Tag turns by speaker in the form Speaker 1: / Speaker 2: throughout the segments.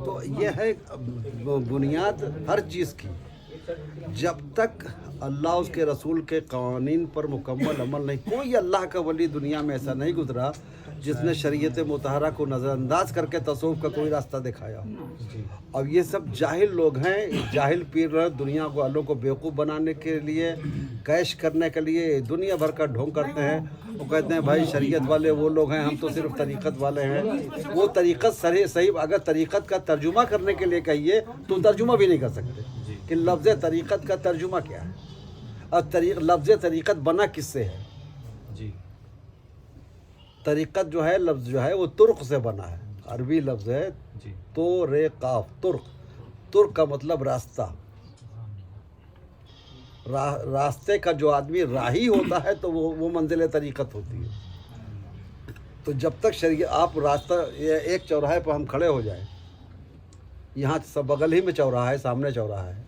Speaker 1: تو یہ ہے بنیاد ہر چیز کی. جب تک اللہ اس کے رسول کے قوانین پر مکمل عمل نہیں، کوئی اللہ کا ولی دنیا میں ایسا نہیں گزرا جس نے شریعت مطہرہ کو نظر انداز کر کے تصوف کا کوئی راستہ دکھایا. اب یہ سب جاہل لوگ ہیں. جاہل پیر دنیا والوں کو بیوقوف بنانے کے لیے، کیش کرنے کے لیے دنیا بھر کا ڈھونگ کرتے ہیں. وہ کہتے ہیں بھائی شریعت والے وہ لوگ ہیں، ہم تو صرف طریقت والے ہیں. وہ طریقت صحیح اگر طریقت کا ترجمہ کرنے کے لیے کہیے تو ترجمہ بھی نہیں کر سکتے کہ لفظ طریقت کا ترجمہ کیا ہے اور لفظ طریقت بنا کس سے ہے. طریقت جو ہے لفظ جو ہے وہ ترک سے بنا ہے. عربی لفظ ہے تو رے قاف ترک. ترک کا مطلب راستہ. راستے کا جو آدمی راہی ہوتا ہے تو وہ منزل طریقت ہوتی ہے. تو جب تک شریعت آپ راستہ ایک چوراہے پر ہم کھڑے ہو جائیں، یہاں سب بغل ہی میں چوراہا ہے، سامنے چوراہا ہے،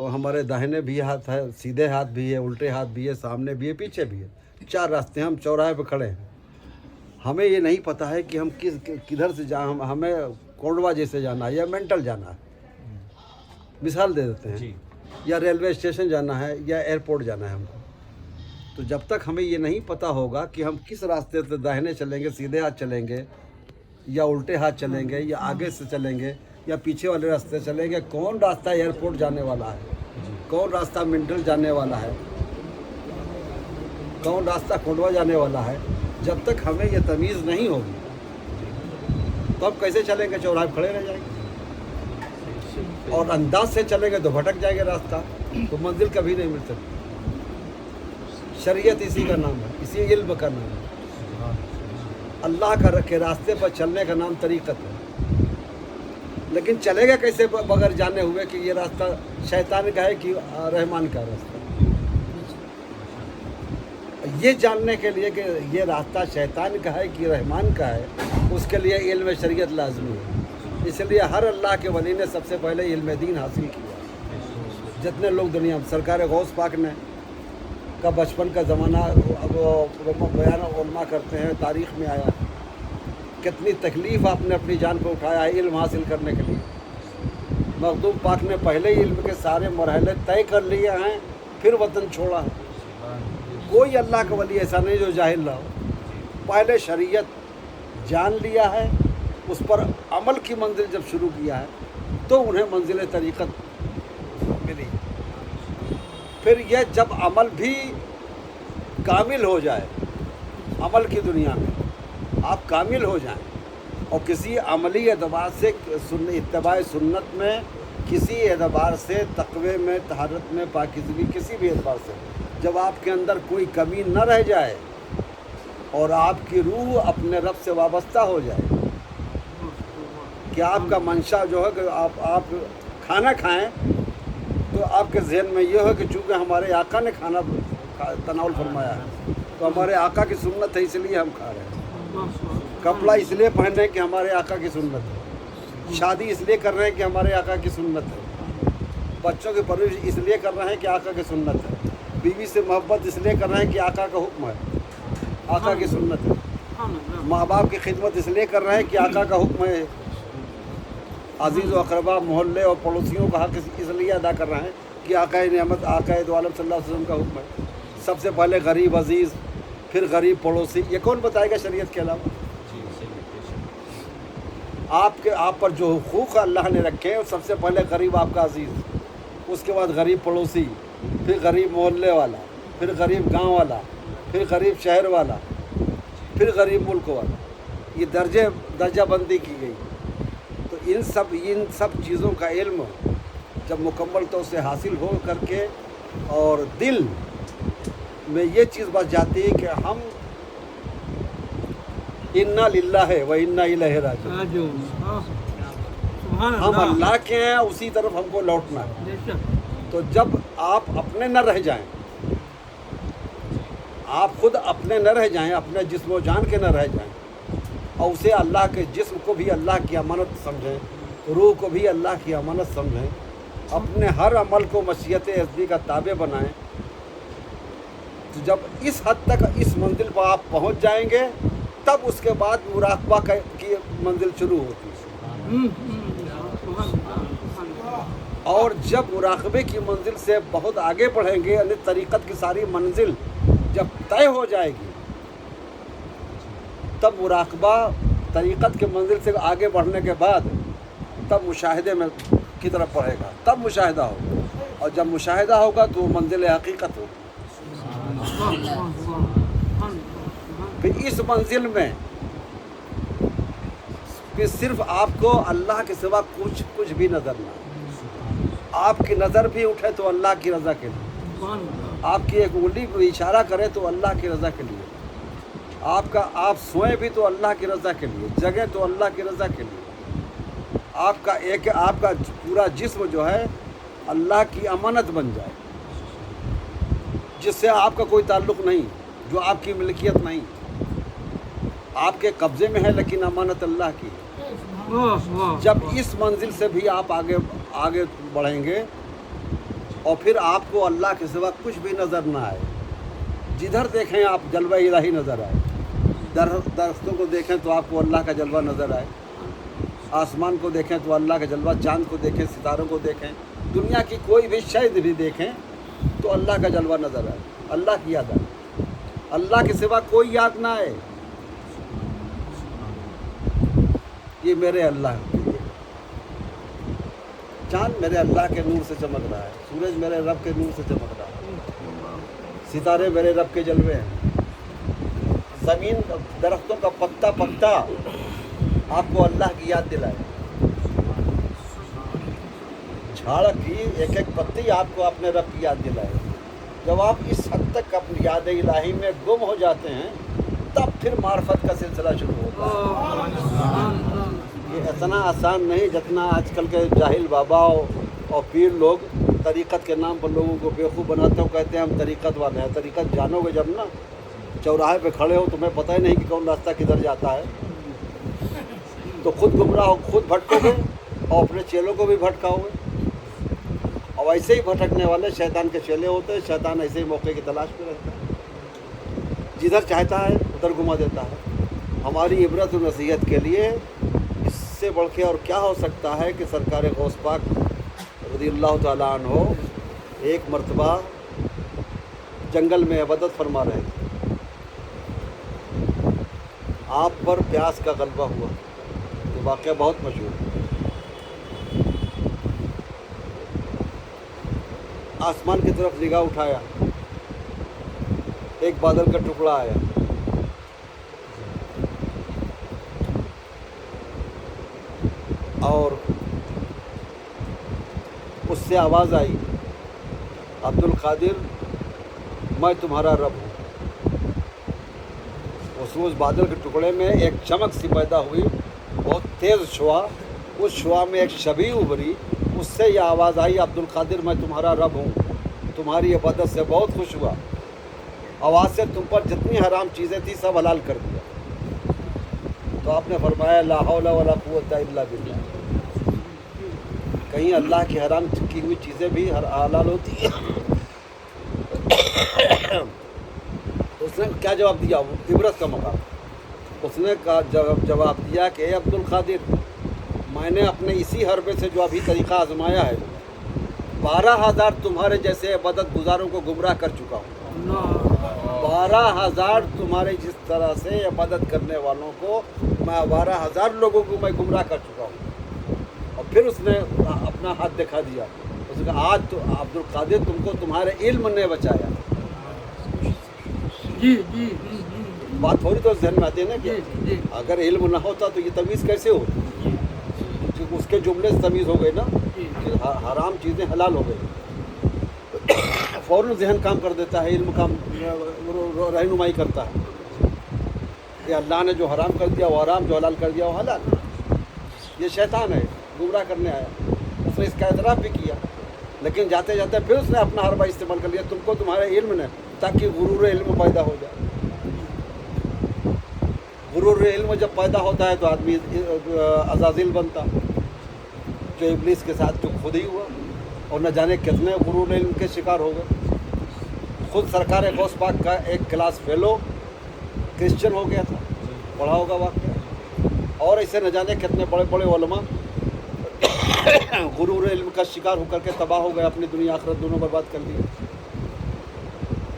Speaker 1: ہمارے داہنے بھی ہاتھ ہے، سیدھے ہاتھ بھی ہے، الٹے ہاتھ بھی ہے، سامنے بھی ہے، پیچھے بھی ہے، 4 راستے. ہم چوراہے پہ کھڑے ہیں، ہمیں یہ نہیں پتہ ہے کہ ہم کدھر سے ہمیں کونڈوا جیسے جانا ہے یا مینٹل جانا ہے. مثال دے دیتے ہیں، یا ریلوے اسٹیشن جانا ہے یا ایئرپورٹ جانا ہے ہم کو. تو جب تک ہمیں یہ نہیں پتہ ہوگا کہ ہم کس راستے سے داہنے چلیں گے، سیدھے ہاتھ چلیں گے یا الٹے ہاتھ چلیں گے یا آگے سے چلیں گے یا پیچھے والے راستے چلیں گے، کون راستہ ایئرپورٹ جانے والا ہے، کون راستہ منڈل جانے والا ہے، کون راستہ کھنڈوا جانے والا ہے، جب تک ہمیں یہ تمیز نہیں ہوگی تو ہم کیسے چلیں گے؟ چوراہے کھڑے رہ جائیں گے. اور انداز سے چلیں گے تو بھٹک جائے گا راستہ، تو منزل کبھی نہیں مل سکتی. شریعت اسی کا نام ہے، اسی علم کا نام ہے. اللہ کا رکھے راستے پر چلنے کا نام طریقت ہے. لیکن چلے گا کیسے بغیر جانے ہوئے کہ یہ راستہ شیطان کا ہے کہ رحمان کا راستہ؟ یہ جاننے کے لیے کہ یہ راستہ شیطان کا ہے کہ رحمان کا ہے، اس کے لیے علم شریعت لازمی ہے. اس لیے ہر اللہ کے ولی نے سب سے پہلے علم دین حاصل کیا. جتنے لوگ دنیا میں سرکار غوث پاک نے کا بچپن کا زمانہ بیان علماء کرتے ہیں، تاریخ میں آیا کتنی تکلیف آپ نے اپنی جان پہ اٹھایا ہے علم حاصل کرنے کے لیے. مخدوم پاک نے پہلے ہی علم کے سارے مرحلے طے کر لیے ہیں، پھر وطن چھوڑا. کوئی اللہ کا ولی ایسا نہیں جو جاہل نہ ہو. پہلے شریعت جان لیا ہے، اس پر عمل کی منزل جب شروع کیا ہے تو انہیں منزل طریقت ملی. پھر یہ جب عمل بھی کامل ہو جائے، عمل کی دنیا میں آپ کامل ہو جائیں اور کسی عملی اعتبار سے اتباع سنت میں، کسی اعتبار سے تقوی میں، طہارت میں، پاکیزگی، کسی بھی اعتبار سے جب آپ کے اندر کوئی کمی نہ رہ جائے اور آپ کی روح اپنے رب سے وابستہ ہو جائے کہ آپ کا منشا جو ہے کہ آپ کھانا کھائیں تو آپ کے ذہن میں یہ ہو کہ چونکہ ہمارے آقا نے کھانا تناول فرمایا ہے تو ہمارے آقا کی سنت ہے اس لیے ہم کھا رہے ہیں. کپڑا اس لیے پہنے کہ ہمارے آقا کی سنت ہے. شادی اس لیے کر رہے ہیں کہ ہمارے آقا کی سنت ہے. بچوں کی پرورش اس لیے کر رہے ہیں کہ آقا کی سنت ہے. بیوی سے محبت اس لیے کر رہے ہیں کہ آقا کا حکم ہے، آقا کی سنت ہے. ماں باپ کی خدمت اس لیے کر رہے ہیں کہ آقا کا حکم ہے. عزیز و اقربا، محلے اور پڑوسیوں کا حق اس لیے ادا کر رہے ہیں کہ آقا نعمت، آقا دو عالم صلی اللہ علیہ وسلم کا حکم ہے. سب سے پہلے غریب عزیز، پھر غریب پڑوسی. یہ کون بتائے گا شریعت کے علاوہ؟ آپ پر جو حقوق اللہ نے رکھے ہیں، سب سے پہلے غریب آپ کا عزیز، اس کے بعد غریب پڑوسی، پھر غریب محلے والا، پھر غریب گاؤں والا، پھر غریب شہر والا، پھر غریب ملک والا. یہ درجہ بندی کی گئی. تو ان سب چیزوں کا علم جب مکمل طور سے حاصل ہو کر کے اور دل میں یہ چیز بس جاتی ہے کہ ہم انا للہ و انا الیہ راجعون، ہم اللہ کے ہیں، اسی طرف ہم کو لوٹنا ہے. تو جب آپ اپنے نہ رہ جائیں، آپ خود اپنے نہ رہ جائیں، اپنے جسم و جان کے نہ رہ جائیں، اور اسے اللہ کے جسم کو بھی اللہ کی امانت سمجھیں، روح کو بھی اللہ کی امانت سمجھیں، اپنے ہر عمل کو مشیت ازلی کا تابع بنائیں. تو جب اس حد تک اس منزل پر آپ پہنچ جائیں گے تب اس کے بعد مراقبہ کی منزل شروع ہوتی ہے. اور جب مراقبے کی منزل سے بہت آگے بڑھیں گے، یعنی طریقت کی ساری منزل جب طے ہو جائے گی، تب مراقبہ طریقت کی منزل سے آگے بڑھنے کے بعد تب مشاہدے میں کی طرف بڑھے گا، تب مشاہدہ ہوگا. اور جب مشاہدہ ہوگا تو وہ منزل حقیقت ہوگی. پھر اس منزل میں پھر صرف آپ کو اللہ کے سوا کچھ بھی نظر نہ آئے. آپ کی نظر بھی اٹھے تو اللہ کی رضا کے لیے، آپ کی ایک انگلی کو اشارہ کرے تو اللہ کی رضا کے لیے، آپ سوئیں بھی تو اللہ کی رضا کے لیے، جگیں تو اللہ کی رضا کے لیے، آپ کا پورا جسم جو ہے اللہ کی امانت بن جائے، جس سے آپ کا کوئی تعلق نہیں، جو آپ کی ملکیت نہیں، آپ کے قبضے میں ہے لیکن امانت اللہ کی. جب اس منزل سے بھی آپ آگے بڑھیں گے اور پھر آپ کو اللہ کے سوا کچھ بھی نظر نہ آئے، جدھر دیکھیں آپ جلوہ الہی نظر آئے، درختوں کو دیکھیں تو آپ کو اللہ کا جلوہ نظر آئے، آسمان کو دیکھیں تو اللہ کا جلوہ، چاند کو دیکھیں، ستاروں کو دیکھیں، دنیا کی کوئی بھی شے بھی دیکھیں تو اللہ کا جلوہ نظر آئے، اللہ کی یاد آئے، اللہ کے سوا کوئی یاد نہ آئے. یہ میرے اللہ ہے، چاند میرے اللہ کے نور سے چمک رہا ہے، سورج میرے رب کے نور سے چمک رہا ہے، ستارے میرے رب کے جلوے ہیں، زمین درختوں کا پتا پتا آپ کو اللہ کی یاد دلائے، جھاڑ کی ایک ایک پتی آپ کو اپنے رب کی یاد دلائے. جب آپ اس حد تک اپنی یاد الہی میں گم ہو جاتے ہیں تب پھر معرفت کا سلسلہ شروع ہوتا ہے. یہ اتنا آسان نہیں جتنا آج کل کے جاہل بابا اور پیر لوگ طریقت کے نام پر لوگوں کو بیوقوف بناتے ہو، کہتے ہیں ہم طریقت والے ہیں. طریقت جانو گے جب نا چوراہے پہ کھڑے ہو تمہیں پتہ ہی نہیں کہ کون راستہ کدھر جاتا ہے، تو خود گمراہ ہو، خود بھٹکو گے اور اپنے چیلوں کو بھی بھٹکاؤ گے. اور ایسے ہی بھٹکنے والے شیطان کے چیلے ہوتے ہیں. شیطان ایسے ہی موقع کی تلاش میں رہتا ہے، جدھر چاہتا ہے ادھر گھما دیتا ہے. ہماری عبرت و نصیحت کے لیے اس سے بڑھ کے اور کیا ہو سکتا ہے کہ سرکار غوث پاک رضی اللہ تعالیٰ عنہ ایک مرتبہ جنگل میں عبادت فرما رہے تھے، آپ پر پیاس کا غلبہ ہوا. یہ واقعہ بہت مشہور ہے. آسمان کی طرف نگاہ اٹھایا، ایک بادل کا ٹکڑا آیا، اور اس سے آواز آئی، عبد القادر میں تمہارا رب ہوں. اس بادل کے ٹکڑے میں ایک چمک سی پیدا ہوئی، بہت تیز شعاع، اس شعاع میں ایک شبیہ ابھری، اس سے یہ آواز آئی، عبد القادر میں تمہارا رب ہوں، تمہاری عبادت سے بہت خوش ہوا، آواز سے تم پر جتنی حرام چیزیں تھیں سب حلال کر دیا. تو آپ نے فرمایا لا حول ولا قوت الا باللہ. کہیں اللہ کی حرام کی ہوئی چیزیں بھی حلال ہوتی ہیں؟ اس نے کیا جواب دیا؟ عبرت کا مقام. اس نے جواب دیا کہ اے عبد القادر، میں نے اپنے اسی حربے سے جو ابھی طریقہ آزمایا ہے 12,000 تمہارے جیسے عبادت گزاروں کو گمراہ کر چکا ہوں. 12,000 تمہارے جس طرح سے عبادت کرنے والوں کو میں 12,000 لوگوں کو میں گمراہ کر چکا ہوں. اور پھر اس نے اپنا ہاتھ دکھا دیا، اس نے کہا آج تو عبد القادر تم کو تمہارے علم نے بچایا. بات تھوڑی تو ذہن میں آتی ہے نا کہ اگر علم نہ ہوتا تو یہ تمیز کیسے ہوتی؟ اس کے جملے سے تمیز ہو گئی نا کہ حرام چیزیں حلال ہو گئی. فوراً ذہن کام کر دیتا ہے، علم کام رہنمائی کرتا ہے کہ اللہ نے جو حرام کر دیا وہ حرام، جو حلال کر دیا وہ حلال. یہ شیطان ہے، گمراہ کرنے آیا. اس نے اس کا اعتراف بھی کیا، لیکن جاتے جاتے پھر اس نے اپنا حربہ استعمال کر لیا تم کو تمہارے علم نے، تاکہ غرور علم پیدا ہو جائے. غرور علم جب پیدا ہوتا ہے تو آدمی عزازیل بنتا، جو ابلیس کے ساتھ تو خود ہی ہوا، اور نہ جانے کتنے غرور علم کے شکار ہو گئے. خود سرکار غوث پاک کا ایک کلاس فیلو کرسچن ہو گیا تھا، पढ़ा होगा वाक़या। और ऐसे न जाने कितने बड़े बड़े उलमा गुरूर इल्म का शिकार होकर के तबाह हो गए, अपनी दुनिया आखिरत दोनों बर्बाद कर दिए।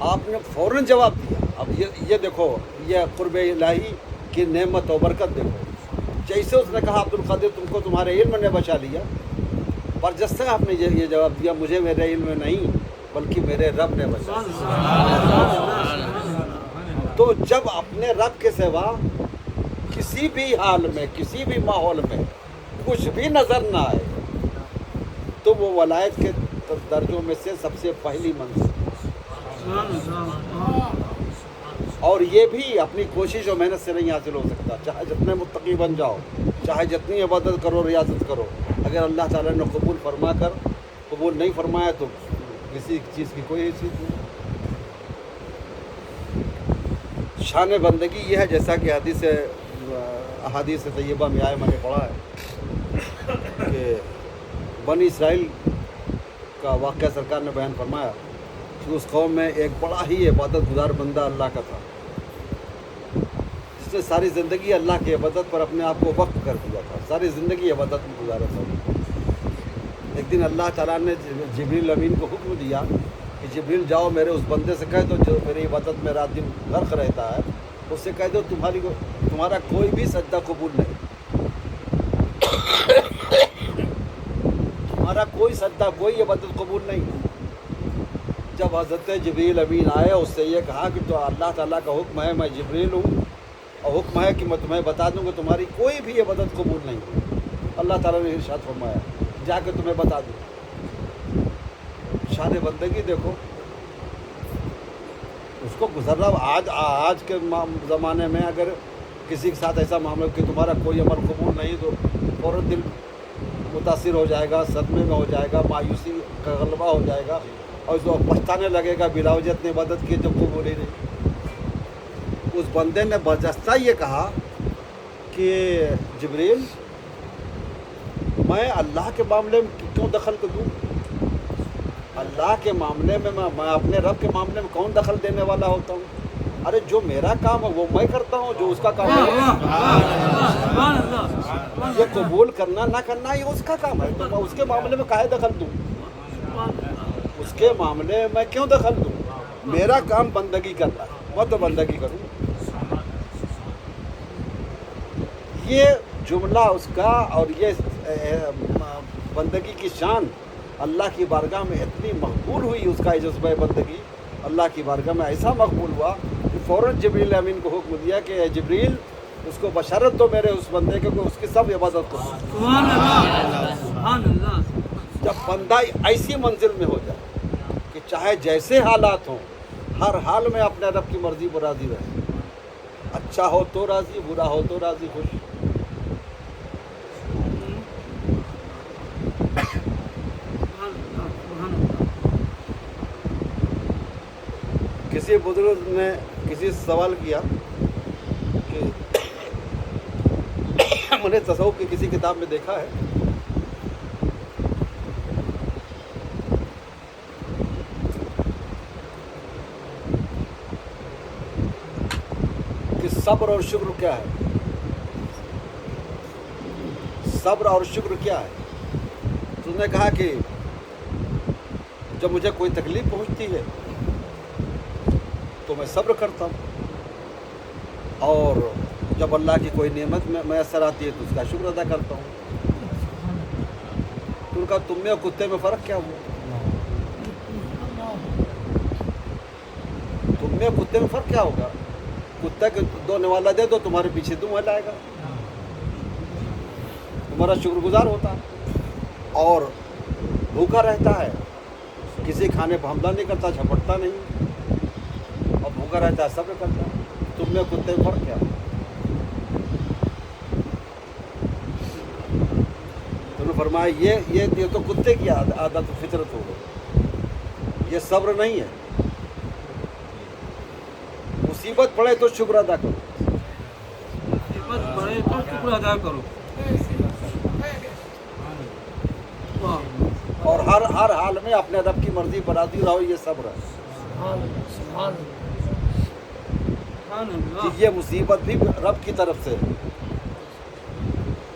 Speaker 1: आपने फ़ौरन जवाब दिया। अब ये देखो, ये क़ुर्ब इलाही की नेमत और बरकत देखो। जैसे उसने कहा अब्दुल कादिर तुमको तुम्हारे इल्म ने बचा लिया, पर जैसे आपने ये जवाब दिया, मुझे मेरे इल्म नहीं बल्कि मेरे रब ने बचा लिया। तो जब अपने रब के सिवा किसी भी हाल में, किसी भी माहौल में कुछ भी नज़र ना आए, तो वो वलायत के दर्जों में से सबसे पहली मंजिल। और ये भी अपनी कोशिश और मेहनत से नहीं हासिल हो सकता। चाहे जितने मुत्तकी बन जाओ, चाहे जितनी इबादत करो, रियाजत करो, अगर अल्लाह ताला ने कबूल नहीं फरमाया तो किसी चीज़ की कोई हैसियत नहीं। शान बंदगी ये है, जैसा कि अहादीस तय्यबा में आया, मैंने पढ़ा है कि बनी इसराइल का वाक़या सरकार ने बयान फरमाया कि उस कौम में एक बड़ा ही इबादत गुजार बंदा अल्लाह का था, जिसने सारी ज़िंदगी अल्लाह की इबादत पर अपने आप को वक्फ कर दिया था, सारी ज़िंदगी इबादत में गुजारा था। एक दिन अल्लाह ताला ने जिब्रील अमीन को हुक्म दिया कि जिब्रील जाओ मेरे उस बंदे से कह दो जो मेरी इबादत में रात दिन गर्क रहता है, उससे कह दो तुम्हारा कोई भी सजदा कबूल नहीं, तुम्हारा कोई सजदा, कोई इबादत कबूल नहीं। जब हज़रत जिब्रील अमीन आए, उससे ये कहा कि तो अल्लाह ताला का हुक्म है, मैं जिब्रील हूँ, और हुक्म है कि मैं तुम्हें बता दूँ कि तुम्हारी कोई भी इबादत कबूल नहीं। अल्लाह ताला ने इरशाद फरमाया जाके तुम्हें बता दूँ। शान बंदगी देखो, उसको गुजर रहा। आज के ज़माने में अगर किसी के साथ ऐसा मामला कि तुम्हारा कोई अमल कबूल नहीं, तो फ़ौरन दिल मुतासिर हो जाएगा, सदमे में हो जाएगा, मायूसी का गलबा हो जाएगा, और जो पछताने लगेगा बिलावजत ने इबादत की जब कबूल ही नहीं। उस बंदे ने बजस्ता ये कहा कि जिब्रील, मैं अल्लाह के मामले में क्यों दखल कर दूँ? अल्लाह के मामले में मैं अपने रब के मामले में कौन दखल देने वाला होता हूँ? अरे जो मेरा काम है वो मैं करता हूँ, जो उसका काम है ये कबूल करना ना करना ये उसका काम है, तो मैं उसके मामले में काहे दखल दूँ? उसके मामले में मैं क्यों दखल दूँ? मेरा काम बंदगी करना, मैं तो बंदगी करूँ। ये जुमला उसका, और ये बंदगी की शान अल्लाह की बारगाह में इतनी मकबूल हुई, उसका जज्बा बंदगी अल्लाह की बारगाह में ऐसा मकबूल हुआ कि फ़ौरन जिब्रील अमीन को हुक्म दिया कि जिब्रील उसको बशारत दो मेरे उस बंदे को, उसकी सब इबादत करो। जब बंदा ऐसी मंजिल में हो जाए कि चाहे जैसे हालात हों, हर हाल में अपने रब की मर्ज़ी पर राज़ी रहे, अच्छा हो तो राज़ी, बुरा हो तो राज़ी, खुश। किसी बुजुर्ग ने किसी से सवाल किया कि मैंने तसव्वुफ़ की किसी किताब में देखा है कि सब्र और शुक्र क्या है, सब्र और शुक्र क्या है। तो उसने कहा कि जब मुझे कोई तकलीफ़ पहुंचती है तो मैं सब्र करता हूँ, और जब अल्लाह की कोई नेमत में मैसर आती है तो उसका शुक्र अदा करता हूँ। तो उनका तुम में और कुत्ते में फ़र्क क्या हुआ? तुम में और कुत्ते में फ़र्क क्या होगा? कुत्ते को दो निवाला दे दो, तुम्हारे पीछे तुम लाएगा, तुम्हारा शुक्रगुजार होता है, और भूखा रहता है, किसी खाने पर हमला नहीं करता, झपटता नहीं, और भूखा रहता है, सब्र करता है। तुम में कुत्ते में फ़र्क क्या? तुमने फरमाया ये तो कुत्ते की आदत फितरत हो गई, ये सब्र नहीं है। मुसीबत पड़े तो शुक्र अदा करो,
Speaker 2: मुसीबत पड़े तो शुक्र अदा करो,
Speaker 1: और हर हाल में अपने रब की मर्जी पर राज़ी रहो, ये सब्र है। कि ये मुसीबत भी रब की तरफ से है,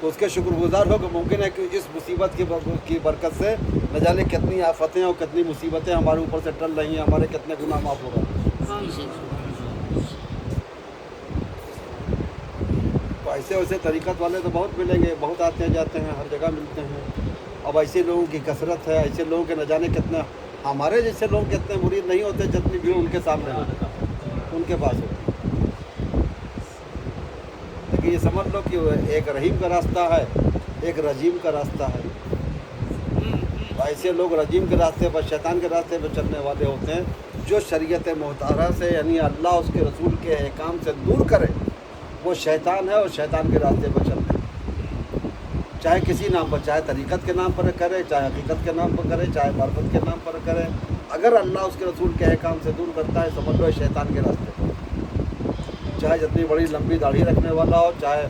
Speaker 1: तो उसके शुक्रगुजार हो कि मुमकिन है कि इस मुसीबत की बरकत से न जाने कितनी आफतें और कितनी मुसीबतें हमारे ऊपर से टल रही हैं, हमारे कितने गुनाह माफ़ हो रहे हैं। तो ऐसे वैसे तरीक़त वाले तो बहुत मिलेंगे, बहुत आते हैं जाते हैं, हर जगह मिलते हैं। अब ऐसे लोगों की कसरत है, ऐसे लोगों के न जाने कितने, हमारे जैसे लोग कितने मुरीद नहीं होते जितनी भीड़ उनके सामने हो, उनके पास हो। लेकिन ये समझ लो कि एक रहीम का रास्ता है, एक रजीम का रास्ता है। ऐसे लोग रजीम के रास्ते पर, शैतान के रास्ते पर चलने वाले होते हैं, जो शरीयत मुहतारा से यानी अल्लाह उसके रसूल के अहकाम से दूर करे, वो शैतान है और शैतान के रास्ते पर चल रहे हैं। चाहे किसी नाम पर, चाहे तरीक़त के नाम पर करे, चाहे हकीकत के नाम पर करे, चाहे मार्फत के नाम पर करे, अगर अल्लाह उसके रसूल के अहकाम से दूर करता है, समझ लो शैतान के रास्ते पर। चाहे जितनी बड़ी लंबी दाढ़ी रखने वाला हो, चाहे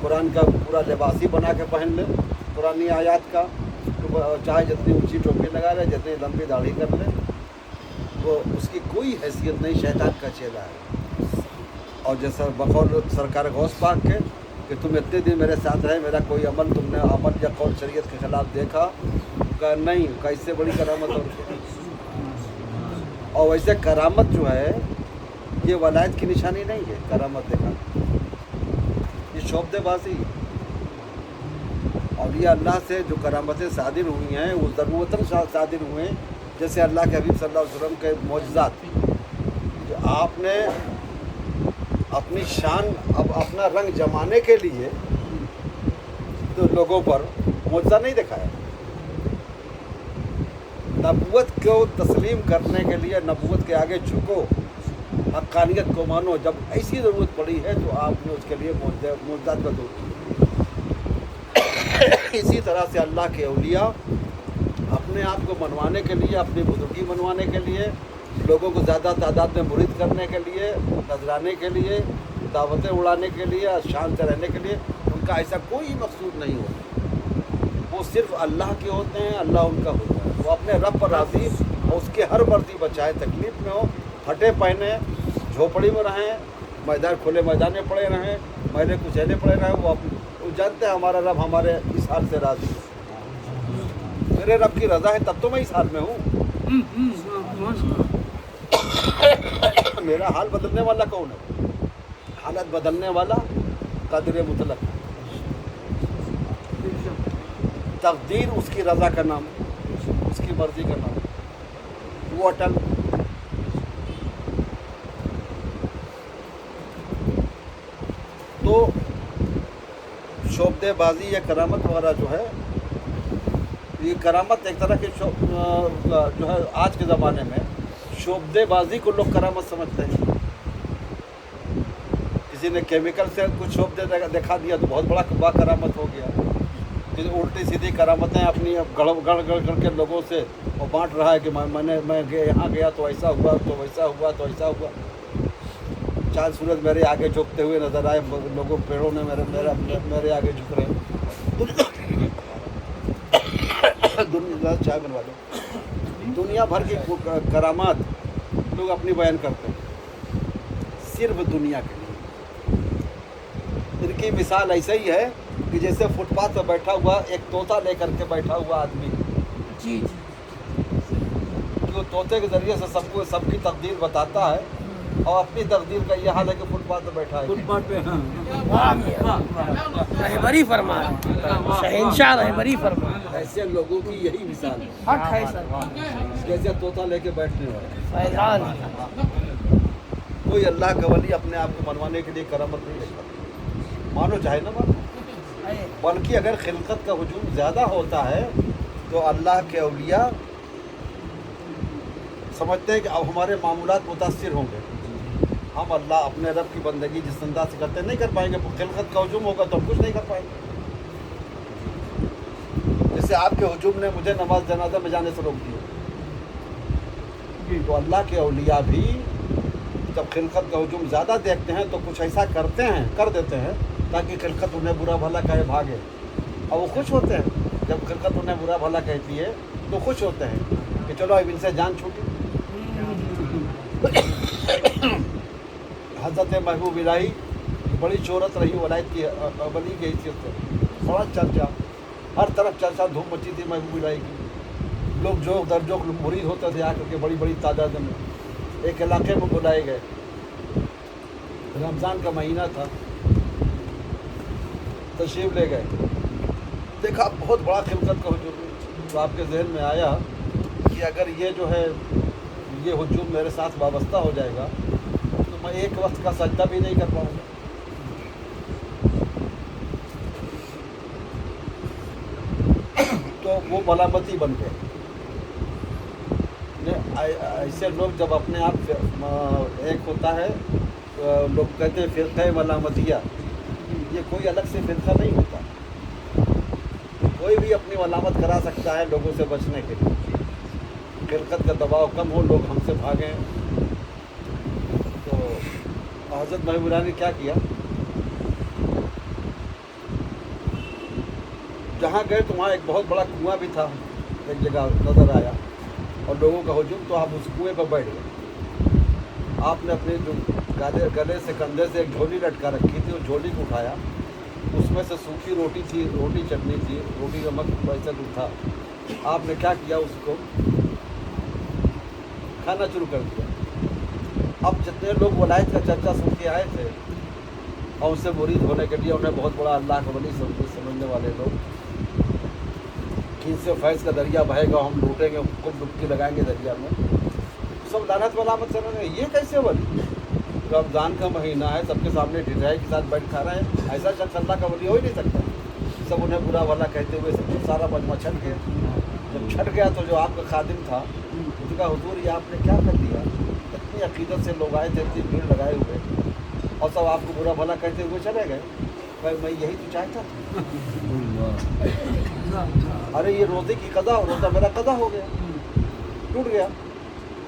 Speaker 1: कुरान का पूरा लिबास ही बना के पहन ले पुरानी आयत का, तो चाहे जितनी ऊंची टोपी लगा ले, जितनी लंबी दाढ़ी कर ले, वो उसकी कोई हैसियत नहीं, शैतान का चेला है। और जैसा बकौल सरकार गौस पाक के कि तुम इतने दिन मेरे साथ रहे, मेरा कोई अमल तुमने अमल या कौल शरीयत के ख़िलाफ़ देखा? कहा नहीं। कैसे बड़ी करामत हो। और वैसे करामत जो है ये वलायत की निशानी नहीं है, करामत देखा, ये शोबदेबाजी। और ये अल्लाह से जो करामतें सादिर हुई हैं वो ज़रूरतन सादिर हुए हैं, जैसे अल्लाह के हबीब सल्लल्लाहु अलैहि वसल्लम के मौजज़ात, जो आपने अपनी शान अब अपना रंग जमाने के लिए तो लोगों पर मौजज़ा नहीं दिखाया। नबूवत को तस्लीम करने के लिए नबूवत के आगे झुको, हक़ानियत को मानो, जब ऐसी ज़रूरत पड़ी है तो आपने उसके लिए मौजज़ात का दौर किया। इसी तरह से अल्लाह के औलिया अपने आप को मनवाने के लिए, अपनी बुजुर्गी मनवाने के लिए, लोगों को ज़्यादा तादाद में मुरीद करने के लिए, नजराने के लिए, दावतें उड़ाने के लिए, शान से रहने के लिए, उनका ऐसा कोई मकसूद नहीं होता। वो सिर्फ अल्लाह के होते हैं, अल्लाह उनका होता है। वो अपने रब पर राज़ी और उसकी हर मर्ज़ी बचाए, तकलीफ़ में हो, फटे पहने, झोपड़ी में रहें, मैदान खुले मैदान में पड़े रहें, मैले कुचैले पड़े रहें, वो जानते हैं हमारा रब हमारे इस हाल से राज़ी। मेरे रब की रज़ा है तब तो मैं इस हाल में हूँ। मेरा हाल बदलने वाला कौन है? हालत बदलने वाला क़ादिर मुतलक। तक़दीर उसकी रज़ा का नाम, उसकी मर्ज़ी का नाम, वो अटल। तो शोबदेबाजी या करामत वगैरह जो है, ये करामत एक तरह की जो है आज के ज़माने में शोबदेबाजी को लोग करामत समझते हैं। किसी ने केमिकल से कुछ शोबदे दिखा दिया तो बहुत बड़ा करामत हो गया। किसी उल्टी सीधी करामतें अपनी गड़ के लोगों से और बांट रहा है कि मैं यहाँ गया तो ऐसा हुआ, तो वैसा हुआ, तो ऐसा हुआ। चाँद सूरज मेरे आगे झुकते हुए नजर आए, लोगों पेड़ों ने मेरे आगे झुक रहे हैं। चाय बनवा दो। दुनिया भर की करामात लोग अपनी बयान करते हैं, सिर्फ दुनिया के लिए। इनकी मिसाल ऐसे ही है कि जैसे फुटपाथ पर बैठा हुआ एक तोता लेकर के बैठा हुआ आदमी,
Speaker 2: जी
Speaker 1: कि वो तोते के ज़रिए से सबको सबकी तकदीर बताता है, और अपनी तकदीर का ये हाल है कि फुटपाथ पर बैठा है।
Speaker 2: फुटपाथ पे हाँ।
Speaker 3: रहबरी फरमा, शहंशाह रहबरी फरमा।
Speaker 1: ऐसे लोगों की यही मिसाल है,
Speaker 3: हक है सर,
Speaker 1: जैसे तोता लेके बैठने वाला।
Speaker 3: फैजान
Speaker 1: कोई अल्लाह का वली अपने आप को मनवाने के लिए करामत नहीं दिखाता, मानो चाहे ना मानो। बल्कि अगर खिलकत का हुजूम ज़्यादा होता है तो अल्लाह के औलिया समझते हैं कि अब हमारे मामूलात मुतासिर होंगे, हम अल्लाह अपने रब की बंदगी जिस अंदाज से करते नहीं कर पाएंगे। खिलकत का हुजूम होगा तो हम कुछ नहीं कर पाएंगे। जैसे आपके हुजूम ने मुझे नमाज जनाजा में जाने से रोक दिया, तो अल्लाह के औलिया भी जब खिलकत का हुजूम ज़्यादा देखते हैं तो कुछ ऐसा करते हैं, कर देते हैं ताकि खिलकत उन्हें बुरा भला कहे भागे। और वो खुश होते हैं जब खिलकत उन्हें बुरा भला कहती है, तो खुश होते हैं कि चलो अब इनसे जान छूटी। हज़रत महबूब इलाही बड़ी शोहरत रही वलायत की वली की हैसियत से, बड़ा चर्चा, हर तरफ चर्चा धूम मची थी महबूब इलाही की। लोग जो दर्जों मुरीद होते थे आकर के बड़ी बड़ी तादाद में एक इलाके में बुलाए गए। रमज़ान का महीना था, तशरीफ़ ले गए, देखा बहुत बड़ा खिलकत का हुजूम, तो आपके जहन में आया कि अगर ये जो है ये हुजूम मेरे साथ वाबस्ता हो जाएगा तो मैं एक वक्त का सजदा भी नहीं कर पाऊँगा। तो वो मलामती बन गए। ऐसे लोग जब अपने आप एक होता है, लोग कहते हैं फ़िरक़े मलामतिया, ये कोई अलग से फ़िरक़ा नहीं होता, कोई भी अपनी मलामत करा सकता है लोगों से बचने के लिए। फ़िरक़त का दबाव कम हो, लोग हमसे भागें। तो हज़रत महबूब इलाही ने क्या किया, जहाँ गए तो वहाँ एक बहुत बड़ा कुआं भी था, एक जगह नज़र आया और लोगों का हुजूम, तो आप उस कुएं पर बैठ गए। आपने अपने जो गले से कंधे से एक झोली लटका रखी थी, उस झोली को उठाया, उसमें से सूखी रोटी थी, रोटी चटनी थी, रोटी का मत वैसा दूध था। आपने क्या किया, उसको खाना शुरू कर दिया। अब जितने लोग वलायत का चर्चा सुन के आए थे और उससे मुरीद होने के लिए, उन्हें बहुत बड़ा अल्लाह का वली समझने वाले लोग, कि इससे फैज़ का दरिया बहेगा, हम लूटेंगे, खूब डुबकी लगाएंगे दरिया में, सब लानत वलामत कर रहे हैं। ये कैसे वली, रमज़ान का महीना है, सबके सामने ढिठाई के साथ बैठ खा रहे हैं, ऐसा शख्स अल्लाह का वली हो ही नहीं सकता। सब उन्हें बुरा भला कहते हुए सब सारा मजमा छट गया। जब छट गया तो जो आपका खादिम था, उसका हुजूर ये आपने क्या कर दिया, इतनी अकीदत से लोग आए थे, इतनी भीड़ लगाए हुए, और सब आपको बुरा भला कहते हुए चले गए। भाई मैं यही तो चाहता था। अरे ये रोज़े की कज़ा, रोज़ा मेरा कज़ा हो गया, टूट गया,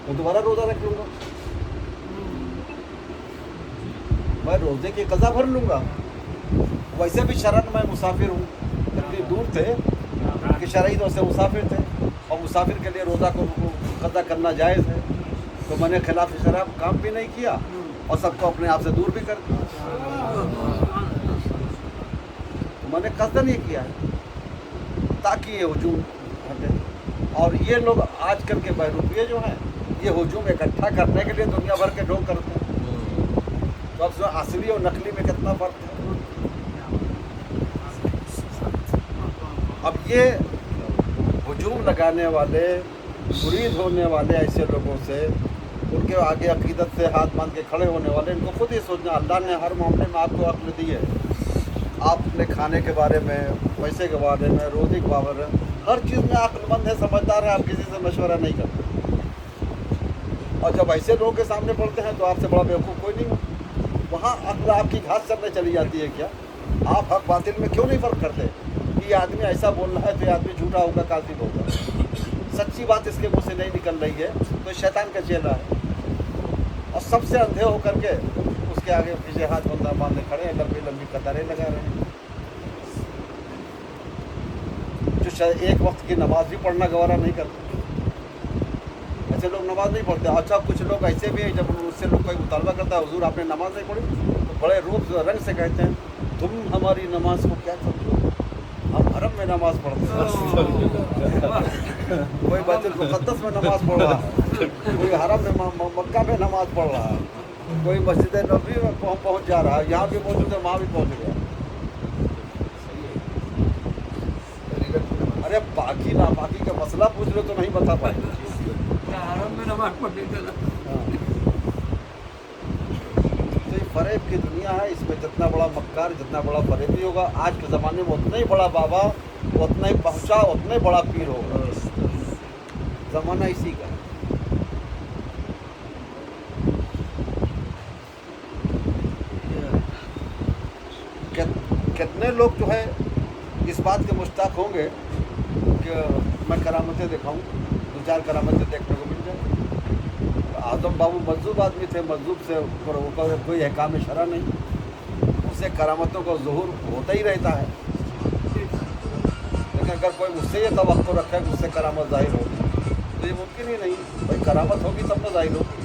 Speaker 1: मैं दोबारा रोज़ा रख लूँगा, मैं रोज़े की कज़ा भर लूँगा। वैसे भी शरन मैं मुसाफिर हूँ, इतनी दूर थे कि शरई तो से मुसाफिर थे, और मुसाफिर के लिए रोज़ा को कज़ा करना जायज़ है। तो मैंने खिलाफ शराब काम भी नहीं किया और सबको अपने आप से दूर भी कर दिया। तो मैंने कज़न ये किया है ताकि ये हुजूम हटे। और ये लोग आजकल के बहरूपिये जो हैं, ये हुजूम इकट्ठा करने के लिए दुनिया भर के ढोंग करते हैं। तो अब असली और नकली में कितना फ़र्क है। अब ये हुजूम लगाने वाले, मुरीद होने वाले ऐसे लोगों से, उनके आगे अकीदत से हाथ बांध के खड़े होने वाले, इनको खुद ही सोचना, अल्लाह ने हर मामले में आपको अक्ल दी है। आप अपने खाने के बारे में, पैसे के बारे में, रोज़ी के बारे में, हर चीज़ में अक्लमंद है, समझदार है, आप किसी से मशवरा नहीं करते। और जब ऐसे लोगों के सामने पढ़ते हैं तो आपसे बड़ा बेवकूफ़ कोई नहीं हो। वहाँ अक्ल आपकी घास चलने चली जाती है क्या? आप हक बातिल में क्यों नहीं फ़र्क करते कि ये आदमी ऐसा बोल रहा है तो ये आदमी झूठा होगा, काज़िब होगा, सच्ची बात इसके मुँह से नहीं निकल रही है तो शैतान का चेला है। और सबसे अंधे होकर के उसके आगे पीछे हाथ बंदा बांधे खड़े हैं, लंबी लंबी कतारें लगा रहे हैं। जो एक वक्त की नमाज भी पढ़ना गवारा नहीं करते, ऐसे लोग नमाज नहीं पढ़ते। अच्छा कुछ लोग ऐसे भी हैं, जब उससे लोग कोई मुतालबा करता है, हुजूर आपने नमाज नहीं पढ़ी, तो बड़े रूप रंग से कहते हैं, तुम हमारी नमाज को क्या समझो, हम हरम में नमाज पढ़ते हैं। कोई बैतुल मुक़द्दस में नमाज पढ़ रहा है, कोई हरम में मक्का में नमाज पढ़ रहा है, कोई मस्जिद नबी में पहुँच जा रहा है, यहाँ भी मौजूद है, वहाँ भी पहुँच गया। अरे बाकी नापाकी का मसला पूछ लो तो नहीं बता पाए।
Speaker 2: हरम में नमाज पढ़ने चला।
Speaker 1: तो ये फरेब की दुनिया है, इसमें जितना बड़ा मक्कार, जितना बड़ा फरेबी होगा, आज के ज़माने में उतना ही बड़ा बाबा, उतना ही पहुँचा, उतना ही बड़ा पीर होगा। ज़माना इसी का है। कितने लोग जो है इस बात के मुश्ताक होंगे कि मैं करामतें दिखाऊं, 2-4 करामतें देखने को मिल जाए। आदम बाबू मजदूब आदमी थे, मजदूब से कोई अहकाम शरा नहीं, उससे करामतों का ज़ुहूर होता ही रहता है। लेकिन अगर कोई उससे ये तवक्को रखे कि उससे करामत ज़ाहिर होगी, तो ये मुमकिन ही नहीं। भाई करामत होगी तब तो ज़ाहिर होगी।